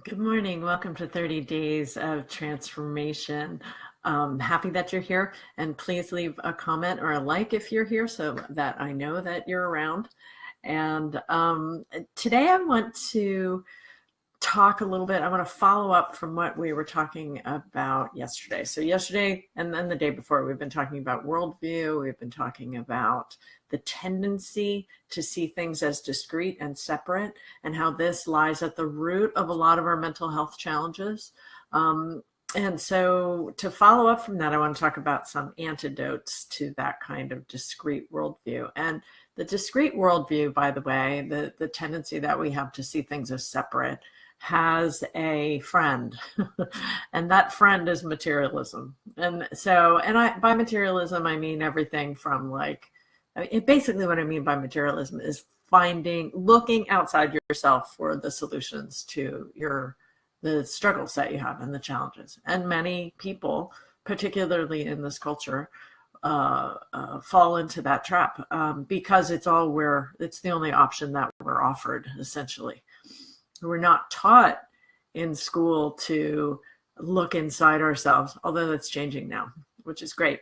Good morning. Welcome to 30 Days of Transformation. Happy that you're here, and please leave a comment or a like if you're here so that I know that you're around. And today I want to talk a little bit. I want to follow up from what we were talking about yesterday. So yesterday and then the day before, we've been talking about worldview. We've been talking about the tendency to see things as discrete and separate, and how this lies at the root of a lot of our mental health challenges. And so to follow up from that, I want to talk about some antidotes to that kind of discrete worldview. And the discrete worldview, by the way, the tendency that we have to see things as separate, has a friend, and that friend is materialism. And so, by materialism, I mean everything from basically what I mean by materialism is looking outside yourself for the solutions to the struggles that you have and the challenges. And many people, particularly in this culture, fall into that trap because it's the only option that we're offered, essentially. We're not taught in school to look inside ourselves, although that's changing now, which is great.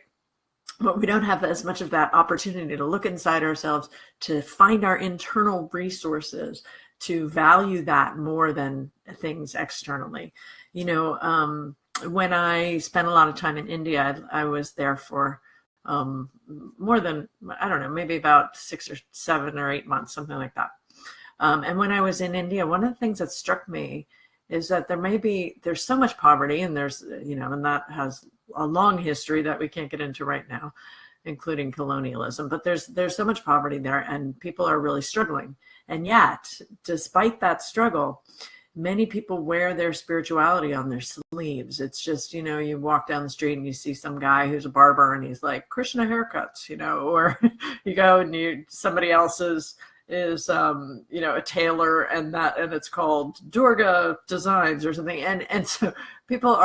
But we don't have as much of that opportunity to look inside ourselves, to find our internal resources, to value that more than things externally. When I spent a lot of time in India, I was there for more than, I don't know, maybe about 6 or 7 or 8 months, something like that. And when I was in India, one of the things that struck me is that there's so much poverty, and and that has a long history that we can't get into right now, including colonialism. But there's so much poverty there, and people are really struggling. And yet, despite that struggle, many people wear their spirituality on their sleeves. It's just, you walk down the street and you see some guy who's a barber and he's like, Krishna haircuts, or you go and somebody else is a tailor, and it's called Durga Designs or something. And so people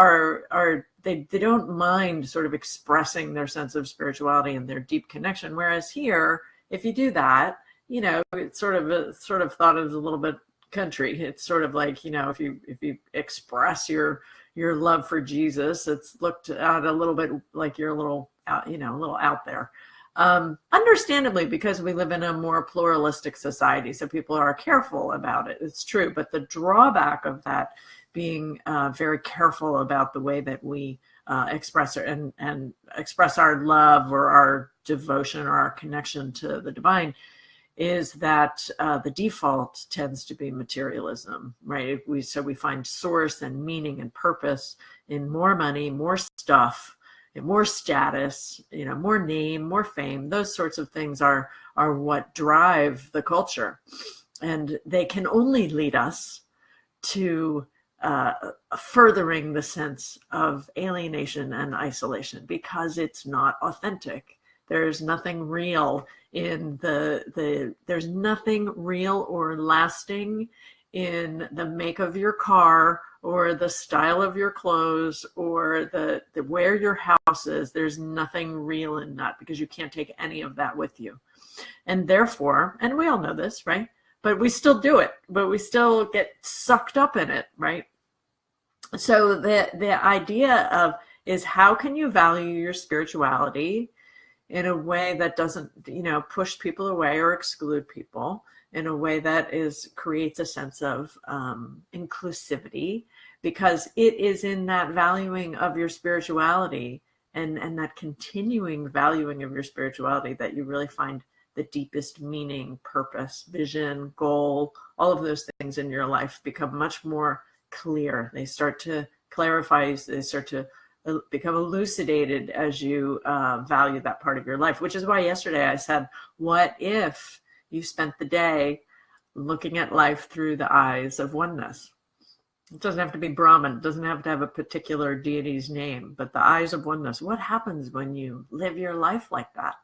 they don't mind sort of expressing their sense of spirituality and their deep connection. Whereas here, if you do that, it's sort of thought of as a little bit country. It's sort of like, if you express your love for Jesus, it's looked at a little bit like you're a little out there. Understandably, because we live in a more pluralistic society, so people are careful about it. It's true, but the drawback of that being very careful about the way that we express and express our love or our devotion or our connection to the divine is that the default tends to be materialism, right? So we find source and meaning and purpose in more money, more stuff, more status, more name, more fame. Those sorts of things are what drive the culture. And they can only lead us to furthering the sense of alienation and isolation, because it's not authentic. There's nothing real there's nothing real or lasting in the make of your car, or the style of your clothes, or the where your house is. There's nothing real in that, because you can't take any of that with you. And therefore, and we all know this, right? But we still do it, but we still get sucked up in it, right? So the idea is how can you value your spirituality in a way that doesn't, push people away or exclude people, in a way that creates a sense of inclusivity, because it is in that valuing of your spirituality and that continuing valuing of your spirituality that you really find the deepest meaning, purpose, vision, goal. All of those things in your life become much more clear. They start to clarify, they start to become elucidated as you value that part of your life, which is why yesterday I said, what if you spent the day looking at life through the eyes of oneness? It doesn't have to be Brahman. It doesn't have to have a particular deity's name, but the eyes of oneness. What happens when you live your life like that?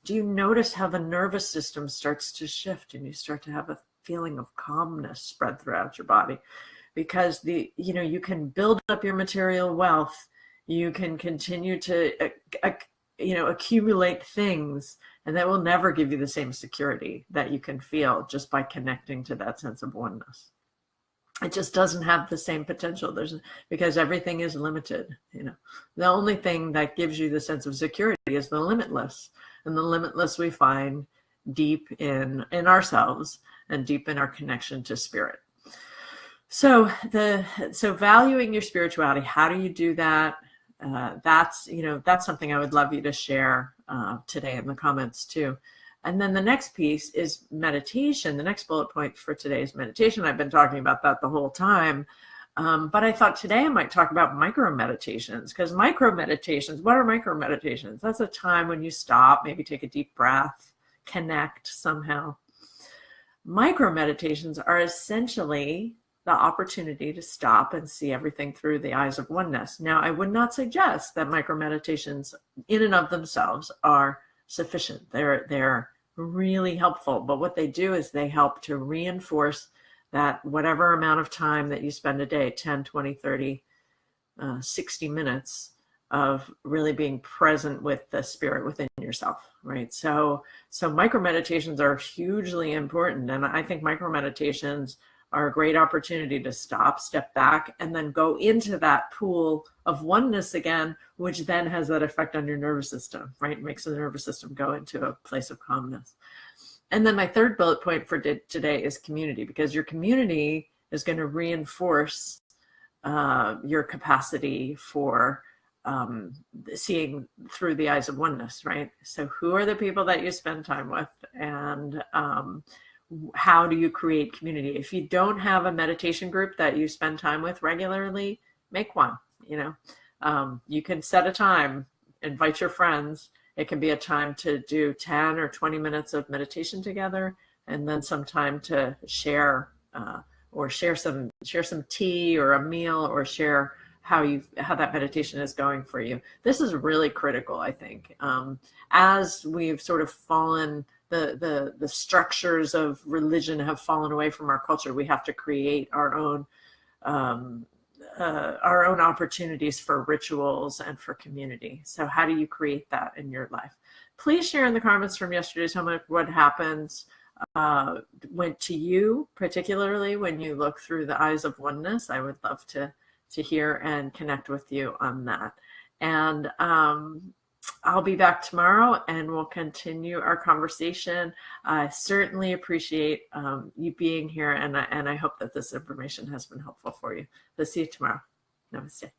Do you notice how the nervous system starts to shift and you start to have a feeling of calmness spread throughout your body? Because you can build up your material wealth. You can continue to accumulate things, and that will never give you the same security that you can feel just by connecting to that sense of oneness. it just doesn't have the same potential. Because everything is limited. The only thing that gives you the sense of security is the limitless, and the limitless we find deep in ourselves and deep in our connection to spirit. So valuing your spirituality, how do you do that? That's something I would love you to share today in the comments too. And then the next piece is meditation. The next bullet point for today's meditation. I've been talking about that the whole time. But I thought today I might talk about micro meditations, because micro meditations, what are micro meditations? That's a time when you stop, maybe take a deep breath, connect somehow. Micro meditations are essentially the opportunity to stop and see everything through the eyes of oneness. Now, I would not suggest that micro meditations in and of themselves are sufficient. They're really helpful, but what they do is they help to reinforce that whatever amount of time that you spend a day, 10, 20, 30, 60 minutes of really being present with the spirit within yourself, right? So micro meditations are hugely important. And I think micro meditations are a great opportunity to stop, step back, and then go into that pool of oneness again, which then has that effect on your nervous system, right? It makes the nervous system go into a place of calmness. And then my third bullet point for today is community, because your community is going to reinforce your capacity for seeing through the eyes of oneness, right? So who are the people that you spend time with, and how do you create community? If you don't have a meditation group that you spend time with regularly, make one. You can set a time, invite your friends. It can be a time to do 10 or 20 minutes of meditation together, and then some time to share or share some tea or a meal, or share how that meditation is going for you. This is really critical, I think. As we've sort of fallen, the structures of religion have fallen away from our culture, we have to create our own opportunities for rituals and for community. So how do you create that in your life? Please share in the comments from yesterday's homework what happens went to you, particularly when you look through the eyes of oneness. I would love to hear and connect with you on that. And I'll be back tomorrow and we'll continue our conversation. I certainly appreciate you being here, and I hope that this information has been helpful for you. So see you tomorrow. Namaste.